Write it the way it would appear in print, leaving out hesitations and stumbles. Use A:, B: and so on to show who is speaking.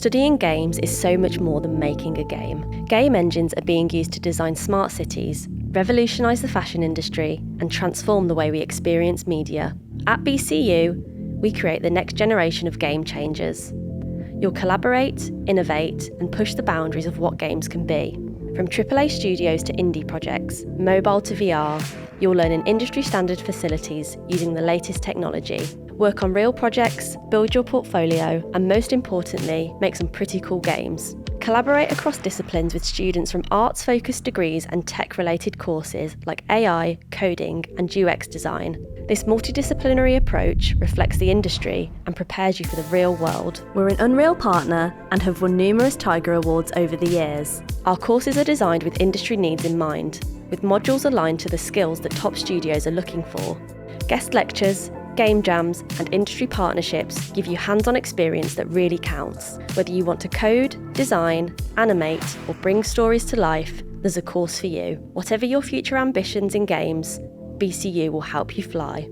A: Studying games is so much more than making a game. Game engines are being used to design smart cities, revolutionise the fashion industry, and transform the way we experience media. At BCU, we create the next generation of game changers. You'll collaborate, innovate, and push the boundaries of what games can be. From AAA studios to indie projects, mobile to VR, you'll learn in industry-standard facilities using the latest technology. Work on real projects, build your portfolio, and most importantly, make some pretty cool games. Collaborate across disciplines with students from arts-focused degrees and tech-related courses like AI, coding, and UX design. This multidisciplinary approach reflects the industry and prepares you for the real world. We're an Unreal partner and have won numerous TIGA awards over the years. Our courses are designed with industry needs in mind, with modules aligned to the skills that top studios are looking for. Guest lectures, game jams, and industry partnerships give you hands-on experience that really counts. Whether you want to code, design, animate, or bring stories to life, there's a course for you. Whatever your future ambitions in games, BCU will help you fly.